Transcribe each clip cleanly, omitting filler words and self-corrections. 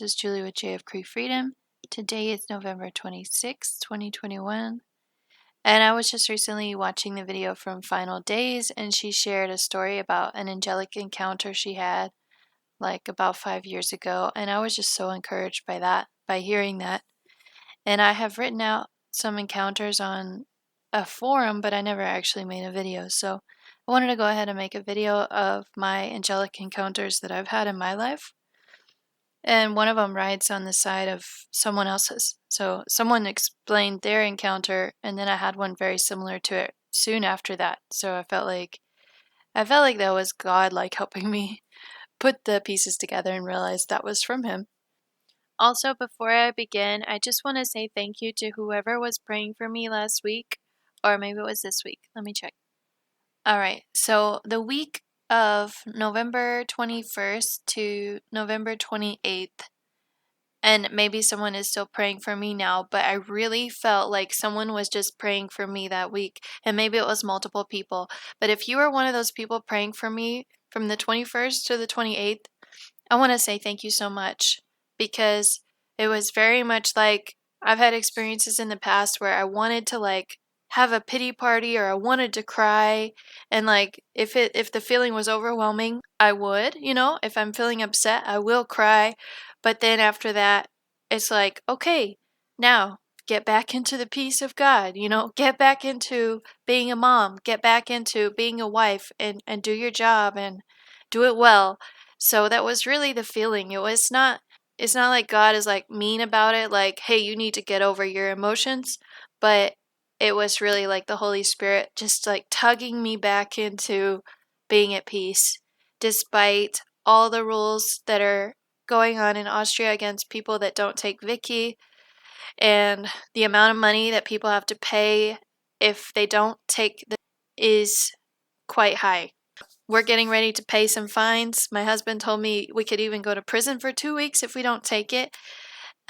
is Julie with JFK Freedom. Today is November 26th, 2021. And I was just recently watching the video from Final Days, and she shared a story about an angelic encounter she had like about 5 years ago. And I was just so encouraged by that, by hearing that. And I have written out some encounters on a forum, but I never actually made a video. So I wanted to go ahead and make a video of my angelic encounters that I've had in my life. And one of them rides on the side of someone else's. So someone explained their encounter, and then I had one very similar to it soon after that. So I felt like that was God like helping me put the pieces together and realize that was from him. Also, before I begin, I just want to say thank you to whoever was praying for me last week, or maybe it was this week. Let me check. All right. So the week of November 21st to November 28th, and maybe someone is still praying for me now, but I really felt like someone was just praying for me that week, and maybe it was multiple people. But if you were one of those people praying for me from the 21st to the 28th, I want to say thank you so much, because it was very much like I've had experiences in the past where I wanted to like have a pity party, or I wanted to cry, and like if the feeling was overwhelming, I would, if I'm feeling upset, I will cry. But then after that, it's like, okay, now get back into the peace of God, get back into being a mom, get back into being a wife, and do your job and do it well. So that was really the feeling. It's not like God is like mean about it, like, hey, you need to get over your emotions, but it was really like the Holy Spirit just like tugging me back into being at peace, despite all the rules that are going on in Austria against people that don't take Vicky, and the amount of money that people have to pay if they don't take the is quite high. We're getting ready to pay some fines. My husband told me we could even go to prison for 2 weeks if we don't take it.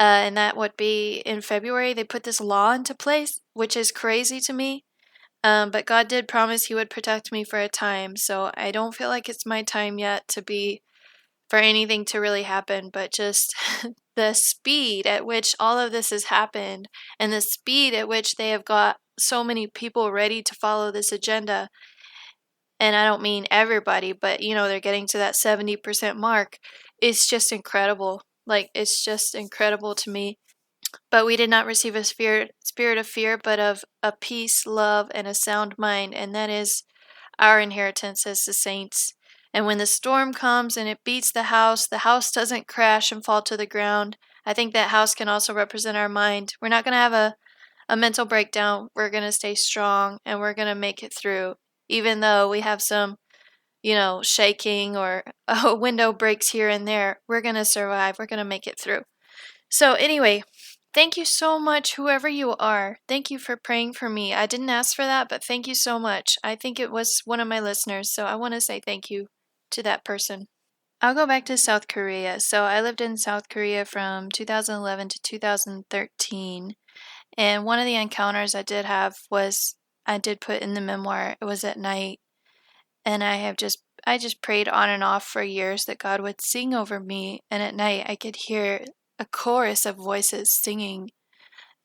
And that would be in February. They put this law into place, which is crazy to me. But God did promise he would protect me for a time. So I don't feel like it's my time yet for anything to really happen, but just the speed at which all of this has happened, and the speed at which they have got so many people ready to follow this agenda. And I don't mean everybody, but they're getting to that 70% mark. It's just incredible. Like, it's just incredible to me. But we did not receive a spirit of fear, but of a peace, love, and a sound mind. And that is our inheritance as the saints. And when the storm comes and it beats the house doesn't crash and fall to the ground. I think that house can also represent our mind. We're not going to have a mental breakdown. We're going to stay strong, and we're going to make it through. Even though we have some, shaking, or a window breaks here and there, we're going to survive. We're going to make it through. So anyway, thank you so much, whoever you are. Thank you for praying for me. I didn't ask for that, but thank you so much. I think it was one of my listeners, so I want to say thank you to that person. I'll go back to South Korea. So I lived in South Korea from 2011 to 2013. And one of the encounters I did have was, I did put in the memoir, it was at night. And I just prayed on and off for years that God would sing over me. And at night I could hear a chorus of voices singing.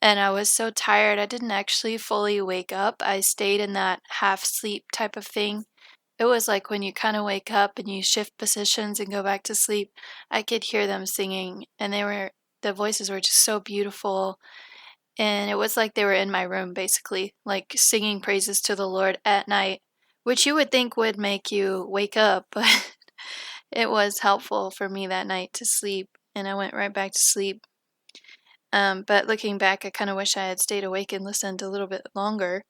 And I was so tired, I didn't actually fully wake up. I stayed in that half sleep type of thing. It was like when you kind of wake up and you shift positions and go back to sleep. I could hear them singing, and the voices were just so beautiful. And it was like they were in my room, basically, like singing praises to the Lord at night, which you would think would make you wake up, but it was helpful for me that night to sleep, and I went right back to sleep. But looking back, I kind of wish I had stayed awake and listened a little bit longer.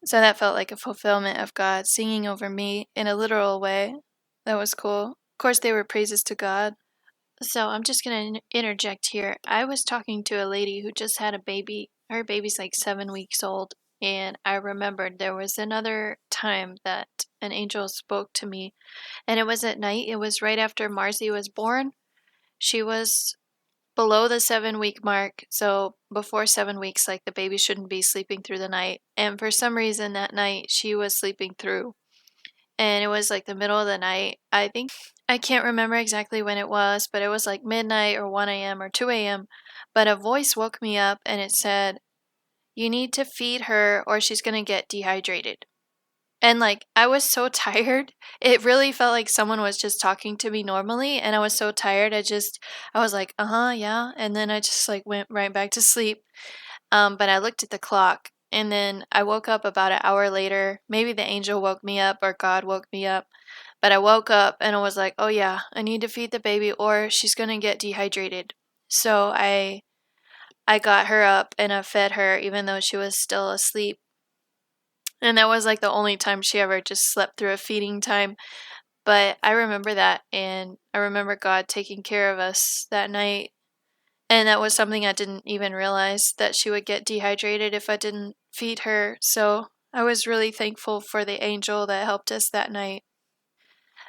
So that felt like a fulfillment of God singing over me in a literal way. That was cool. Of course, they were praises to God. So I'm just going to interject here. I was talking to a lady who just had a baby. Her baby's like 7 weeks old. And I remembered there was another time that an angel spoke to me. And it was at night. It was right after Marcy was born. She was below the 7 week mark. So before 7 weeks, like the baby shouldn't be sleeping through the night. And for some reason that night, she was sleeping through. and it was like the middle of the night. I can't remember exactly when it was, but it was like midnight or 1 a.m. or 2 a.m. But a voice woke me up and it said, "You need to feed her or she's gonna get dehydrated." And, like, I was so tired. It really felt like someone was just talking to me normally, and I was so tired, I was like, "Uh-huh, yeah," and then I just, like, went right back to sleep. But I looked at the clock, and then I woke up about an hour later. Maybe the angel woke me up or God woke me up, but I woke up and I was like, "Oh, yeah, I need to feed the baby or she's gonna get dehydrated." So I got her up and I fed her even though she was still asleep. And that was, like, the only time she ever just slept through a feeding time, but I remember that, and I remember God taking care of us that night, and that was something I didn't even realize, that she would get dehydrated if I didn't feed her, so I was really thankful for the angel that helped us that night.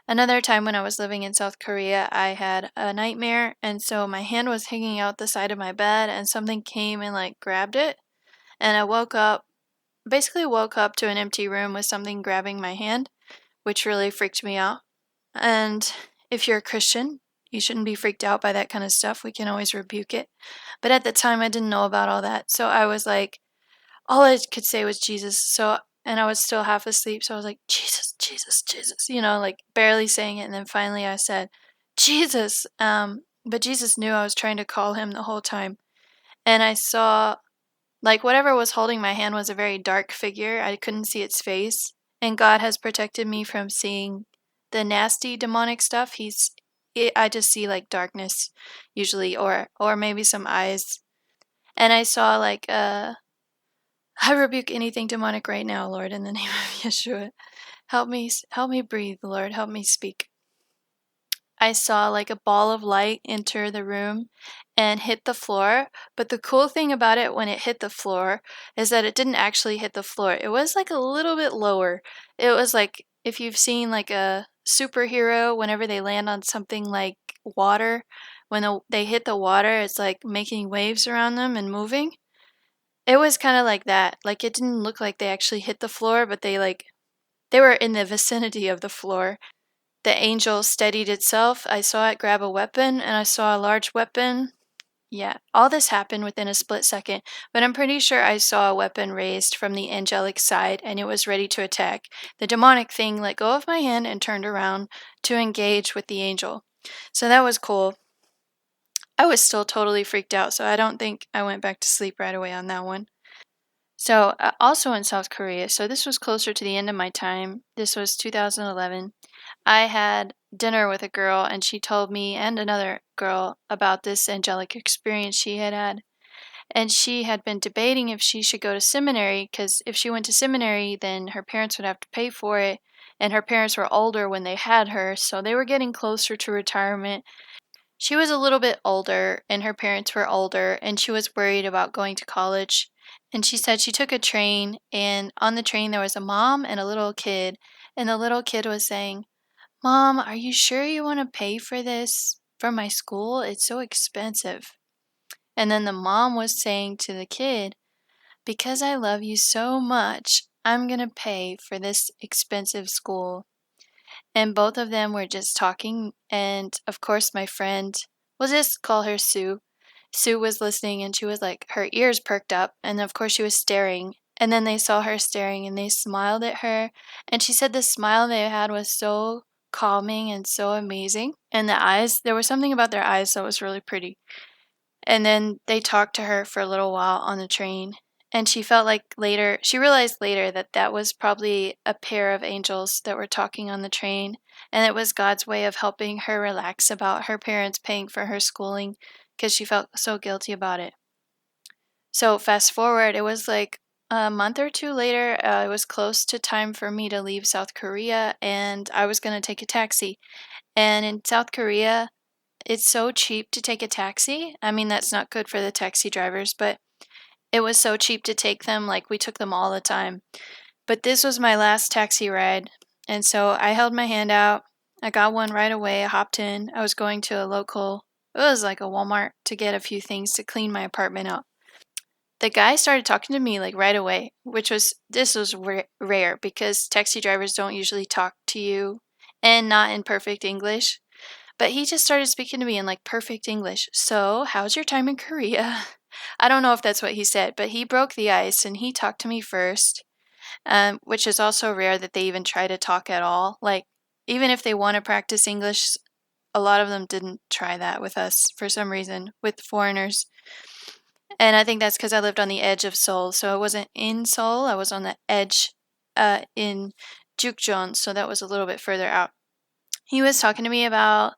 Another time when I was living in South Korea, I had a nightmare, and so my hand was hanging out the side of my bed, and something came and, like, grabbed it, and I woke up to an empty room with something grabbing my hand, which really freaked me out. And if you're a Christian, you shouldn't be freaked out by that kind of stuff. We can always rebuke it. But at the time, I didn't know about all that. So I was like, all I could say was Jesus. And I was still half asleep. So I was like, Jesus, Jesus, Jesus, like barely saying it. And then finally I said, Jesus. But Jesus knew I was trying to call him the whole time. And I saw like, whatever was holding my hand was a very dark figure, I couldn't see its face, and God has protected me from seeing the nasty demonic stuff. I just see, like, darkness usually or maybe some eyes, and I saw, like, "I rebuke anything demonic right now, Lord, in the name of Yeshua. Help me breathe, Lord, help me speak." I saw like a ball of light enter the room and hit the floor. But the cool thing about it when it hit the floor is that it didn't actually hit the floor. It was like a little bit lower. It was like if you've seen like a superhero, whenever they land on something like water, they hit the water, it's like making waves around them and moving. It was kind of like that. Like it didn't look like they actually hit the floor, but they were in the vicinity of the floor. The angel steadied itself. I saw it grab a weapon, and I saw a large weapon. Yeah, all this happened within a split second, but I'm pretty sure I saw a weapon raised from the angelic side, and it was ready to attack. The demonic thing let go of my hand and turned around to engage with the angel. So that was cool. I was still totally freaked out, so I don't think I went back to sleep right away on that one. So, also in South Korea, so this was closer to the end of my time. This was 2011. I had dinner with a girl, and she told me and another girl about this angelic experience she had had. And she had been debating if she should go to seminary because if she went to seminary, then her parents would have to pay for it. And her parents were older when they had her, so they were getting closer to retirement. She was a little bit older, and her parents were older, and she was worried about going to college. And she said she took a train, and on the train there was a mom and a little kid. And the little kid was saying, "Mom, are you sure you want to pay for this for my school? It's so expensive." And then the mom was saying to the kid, "Because I love you so much, I'm going to pay for this expensive school." And both of them were just talking. And of course, my friend, we'll just call her Sue. Sue was listening and she was like, her ears perked up. And of course, she was staring. And then they saw her staring and they smiled at her. And she said the smile they had was so calming and so amazing. And the eyes, there was something about their eyes that was really pretty. And then they talked to her for a little while on the train. And she realized later that that was probably a pair of angels that were talking on the train. And it was God's way of helping her relax about her parents paying for her schooling because she felt so guilty about it. So, fast forward, it was like a month or two later, it was close to time for me to leave South Korea, and I was going to take a taxi. And in South Korea, it's so cheap to take a taxi. I mean, that's not good for the taxi drivers, but it was so cheap to take them, like, we took them all the time. But this was my last taxi ride, and so I held my hand out. I got one right away, I hopped in. I was going to it was like a Walmart to get a few things to clean my apartment out. the guy started talking to me like right away, this was rare because taxi drivers don't usually talk to you and not in perfect English. But he just started speaking to me in like perfect English. So, how's your time in Korea? I don't know if that's what he said, but he broke the ice and he talked to me first, which is also rare that they even try to talk at all. Like, even if they want to practice English, a lot of them didn't try that with us for some reason, with foreigners. And I think that's because I lived on the edge of Seoul. So I wasn't in Seoul, I was on the edge in Jukjeon. So that was a little bit further out. He was talking to me about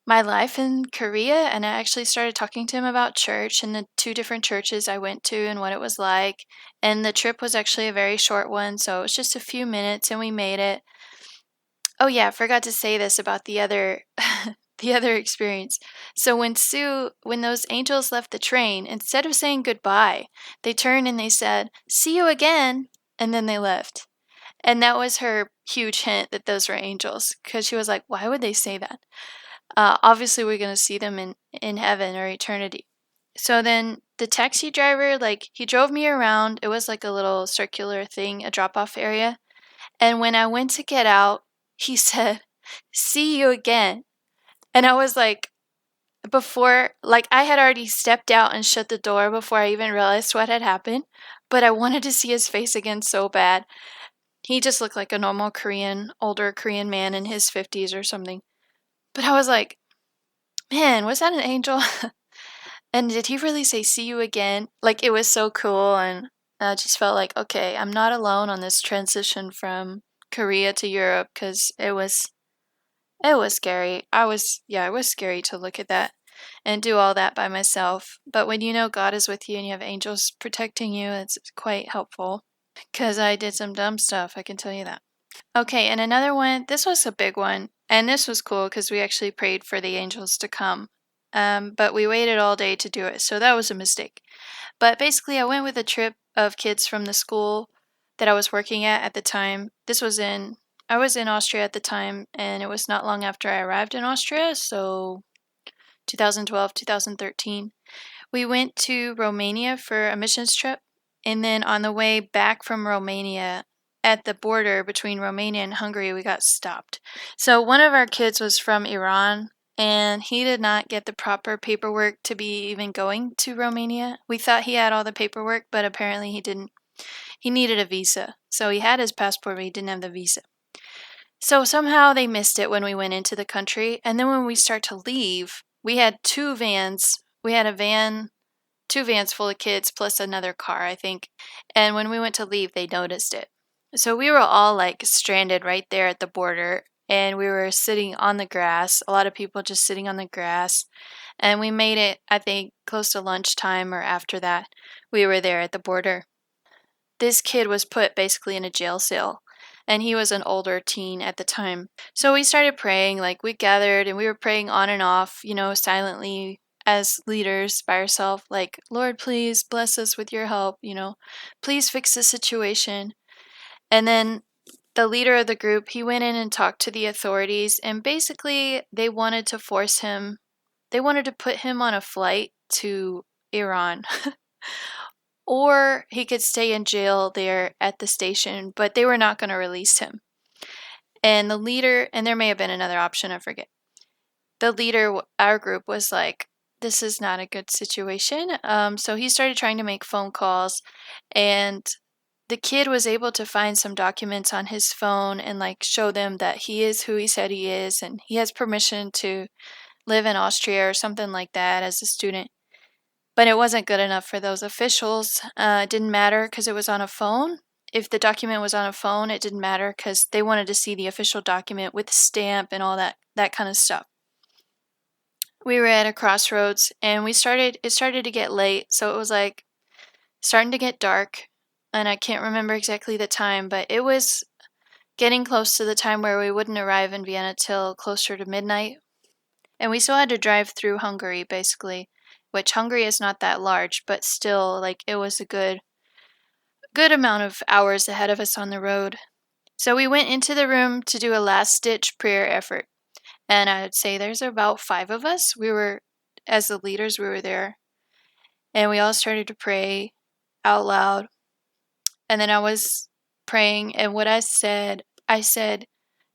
my life in Korea, and I actually started talking to him about church and the two different churches I went to and what it was like. And the trip was actually a very short one, so it was just a few minutes and we made it. Oh yeah, I forgot to say this about the other the other experience. So when those angels left the train, instead of saying goodbye, they turned and they said, "See you again," and then they left. And that was her huge hint that those were angels, because she was like, "Why would they say that?" Obviously we're going to see them in heaven or eternity. So then the taxi driver, like, he drove me around. It was like a little circular thing, a drop-off area. And when I went to get out, he said, "See you again." And I was like, I had already stepped out and shut the door before I even realized what had happened, but I wanted to see his face again so bad. He just looked like a normal older Korean man in his 50s or something. But I was like, man, was that an angel? And did he really say, "See you again"? Like, it was so cool, and I just felt like, okay, I'm not alone on this transition from Korea to Europe, because it was scary. It was scary to look at that and do all that by myself. But when you know God is with you and you have angels protecting you, it's quite helpful. Because I did some dumb stuff, I can tell you that. Okay, and another one, this was a big one, and this was cool because we actually prayed for the angels to come. But we waited all day to do it, so that was a mistake. But basically, I went with a trip of kids from the school that I was working at the time. I was in Austria at the time, and it was not long after I arrived in Austria, so 2012, 2013. We went to Romania for a missions trip, and then on the way back from Romania, at the border between Romania and Hungary, we got stopped. So one of our kids was from Iran, and he did not get the proper paperwork to be even going to Romania. We thought he had all the paperwork, but apparently he didn't. He needed a visa. So he had his passport, but he didn't have the visa. So somehow they missed it when we went into the country. And then when we start to leave, we had two vans. We had two vans full of kids plus another car, I think. And when we went to leave, they noticed it. So we were all like stranded right there at the border, and we were sitting on the grass, a lot of people just sitting on the grass. And we made it, I think, close to lunchtime or after that. We were there at the border. This kid was put basically in a jail cell, and he was an older teen at the time. So we started praying, like we gathered and we were praying on and off, silently as leaders by ourselves, like, "Lord, please bless us with your help, please fix the situation." And then the leader of the group, he went in and talked to the authorities, and basically they wanted to put him on a flight to Iran. Or he could stay in jail there at the station, but they were not going to release him. And the leader, and there may have been another option, I forget. The leader, our group, was like, "This is not a good situation." So he started trying to make phone calls, and the kid was able to find some documents on his phone and like show them that he is who he said he is, and he has permission to live in Austria or something like that as a student. But it wasn't good enough for those officials. It didn't matter because it was on a phone. If the document was on a phone, it didn't matter because they wanted to see the official document with the stamp and all that kind of stuff. We were at a crossroads, and it started to get late, so it was like starting to get dark, and I can't remember exactly the time, but it was getting close to the time where we wouldn't arrive in Vienna till closer to midnight. And we still had to drive through Hungary, basically, which Hungary is not that large, but still, like, it was a good amount of hours ahead of us on the road. So we went into the room to do a last-ditch prayer effort. And I would say there's about 5 of us. As the leaders, we were there. And we all started to pray. out loud. And then I was praying, and what I said,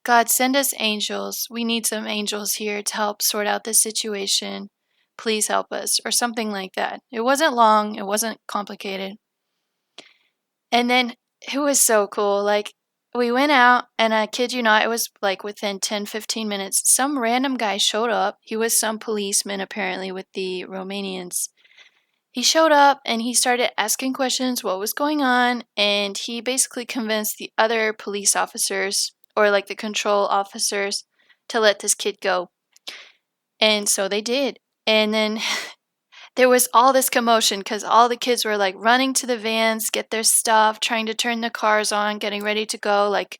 God, send us angels. We need some angels here to help sort out this situation. Please help us, or something like that. It wasn't long, it wasn't complicated. And then it was so cool. Like, we went out, and I kid you not, it was like within 10, 15 minutes. Some random guy showed up. He was some policeman, apparently, with the Romanians. He showed up and he started asking questions, what was going on, and he basically convinced the other police officers, or like the control officers, to let this kid go. And so they did. And then there was all this commotion because all the kids were like running to the vans, get their stuff, trying to turn the cars on, getting ready to go, like,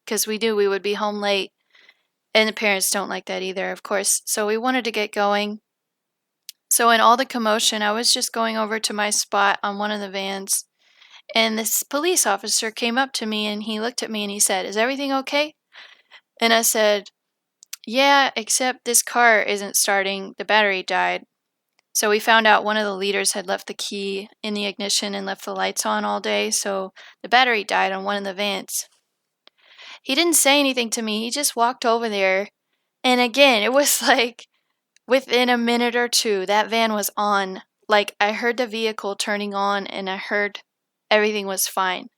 because we would be home late. And the parents don't like that either, of course. So we wanted to get going. So in all the commotion, I was just going over to my spot on one of the vans, and this police officer came up to me and he looked at me and he said, "Is everything okay?" And I said, "Yeah, except this car isn't starting. The battery died." So we found out one of the leaders had left the key in the ignition and left the lights on all day, so the battery died on one of the vans. He didn't say anything to me. He just walked over there, and again, it was like within a minute or two, that van was on. Like, I heard the vehicle turning on and I heard everything was fine.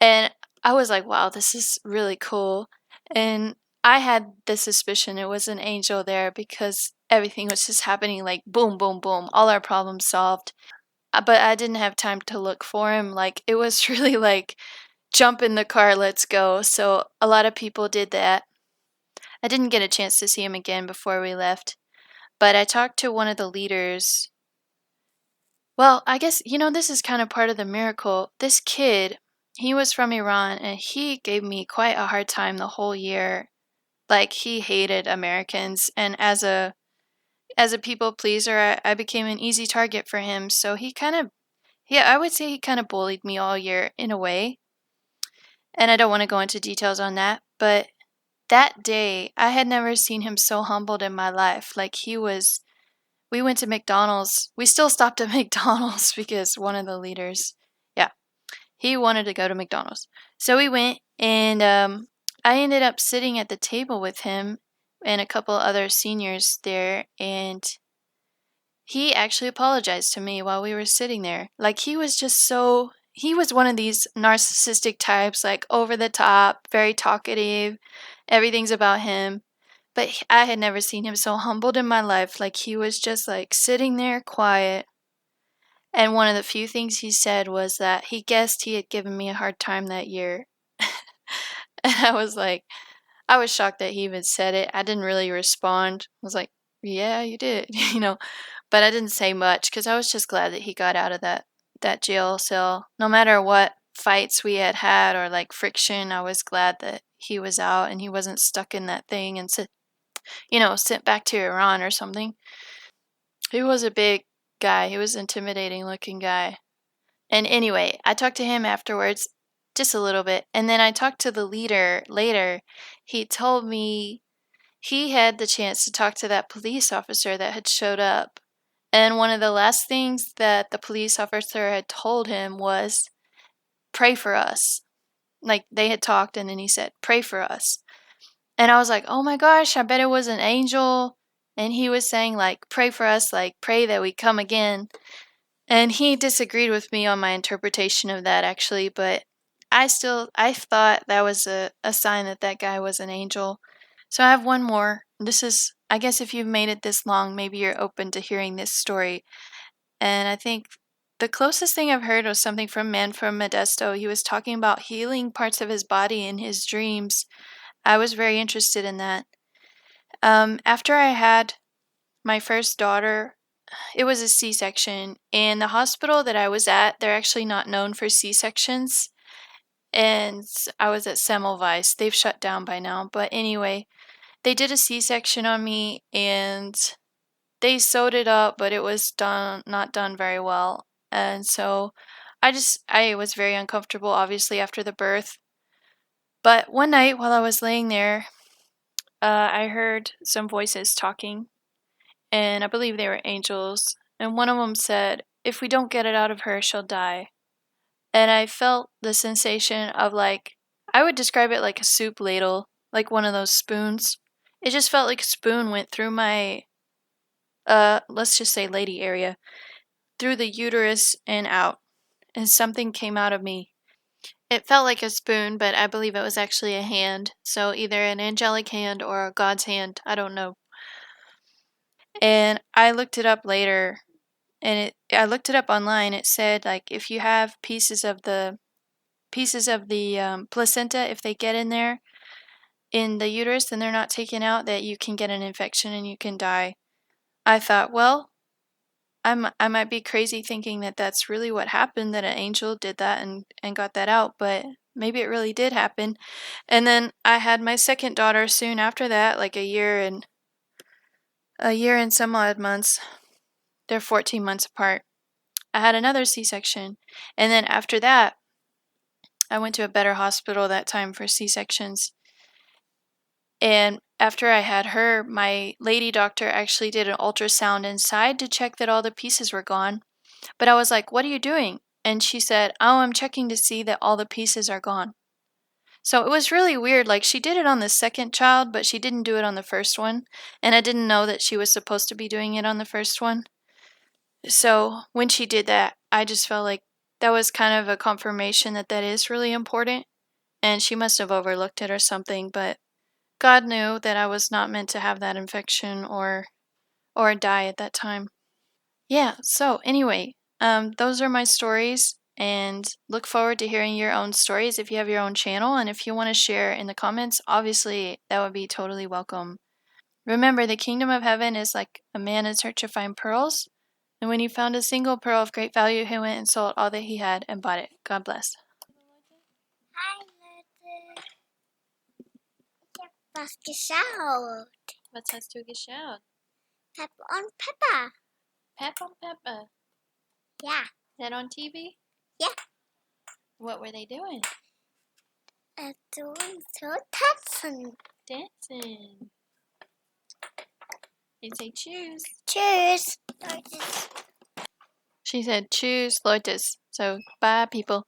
And I was like, wow, this is really cool. And I had the suspicion it was an angel there because everything was just happening like boom, boom, boom, all our problems solved. But I didn't have time to look for him. Like, it was really like, jump in the car, let's go. So a lot of people did that. I didn't get a chance to see him again before we left. But I talked to one of the leaders. Well, I guess, this is kind of part of the miracle. This kid, he was from Iran and he gave me quite a hard time the whole year. Like, he hated Americans, and as a people pleaser, I became an easy target for him. So I would say he kind of bullied me all year in a way. And I don't want to go into details on that, but that day I had never seen him so humbled in my life. Like, we went to McDonald's. We still stopped at McDonald's because one of the leaders, yeah, he wanted to go to McDonald's. So we went, and I ended up sitting at the table with him and a couple other seniors there, and he actually apologized to me while we were sitting there. Like, he was one of these narcissistic types, like over the top, very talkative. Everything's about him. But I had never seen him so humbled in my life. Like, he was just like sitting there quiet. And one of the few things he said was that he guessed he had given me a hard time that year. And I was shocked that he even said it. I didn't really respond. I was like, yeah, you did, But I didn't say much because I was just glad that he got out of that jail cell. No matter what fights we had had or like friction, I was glad that he was out and he wasn't stuck in that thing and sent back to Iran or something. He was a big guy. He was an intimidating looking guy. And anyway, I talked to him afterwards, just a little bit. And then I talked to the leader later. He told me he had the chance to talk to that police officer that had showed up. And one of the last things that the police officer had told him was, pray for us. Like, they had talked, and then he said, pray for us. And I was like, oh my gosh, I bet it was an angel. And he was saying, like, pray for us, like, pray that we come again. And he disagreed with me on my interpretation of that, actually, but I thought that was a sign that that guy was an angel. So I have one more. I guess if you've made it this long, maybe you're open to hearing this story. And I think the closest thing I've heard was something from Man from Modesto. He was talking about healing parts of his body in his dreams. I was very interested in that. After I had my first daughter, it was a C-section, and the hospital that I was at, they're actually not known for C-sections, and I was at Semmelweis. They've shut down by now, but anyway, they did a C-section on me, and they sewed it up, but it was not done very well, and so I was very uncomfortable, obviously, after the birth. But one night while I was laying there, I heard some voices talking, and I believe they were angels. And one of them said, if we don't get it out of her, she'll die. And I felt the sensation of like, I would describe it like a soup ladle, like one of those spoons. It just felt like a spoon went through my, let's just say lady area, through the uterus and out, and something came out of me. It felt like a spoon, but I believe it was actually a hand. So either an angelic hand or a God's hand. I don't know. And I looked it up later, and I looked it up online. It said like if you have pieces of the placenta, if they get in there in the uterus and they're not taken out, that you can get an infection and you can die. I thought, well, I might be crazy thinking that that's really what happened, that an angel did that and got that out, but maybe it really did happen. And then I had my second daughter soon after that, like a year and some odd months. They're 14 months apart. I had another C-section. And then after that, I went to a better hospital that time for C-sections. And after I had her, my lady doctor actually did an ultrasound inside to check that all the pieces were gone. But I was like, "What are you doing?" And she said, "Oh, I'm checking to see that all the pieces are gone." So it was really weird. Like, she did it on the second child, but she didn't do it on the first one. And I didn't know that she was supposed to be doing it on the first one. So when she did that, I just felt like that was kind of a confirmation that that is really important. And she must have overlooked it or something, but God knew that I was not meant to have that infection or die at that time. Yeah, so anyway, those are my stories, and look forward to hearing your own stories if you have your own channel, and if you want to share in the comments, obviously that would be totally welcome. Remember, the kingdom of heaven is like a man in search of fine pearls, and when he found a single pearl of great value, he went and sold all that he had and bought it. God bless. Hi, Leute. Ich hab was geschaut. Was hast du geschaut? Peppa und Peppa. Peppa and Peppa. Yeah. Is that on TV? Yeah. What were they doing? Doing so tanzen. Dancing. They say choose. Tschüss. She said choose Lotus. So bye people.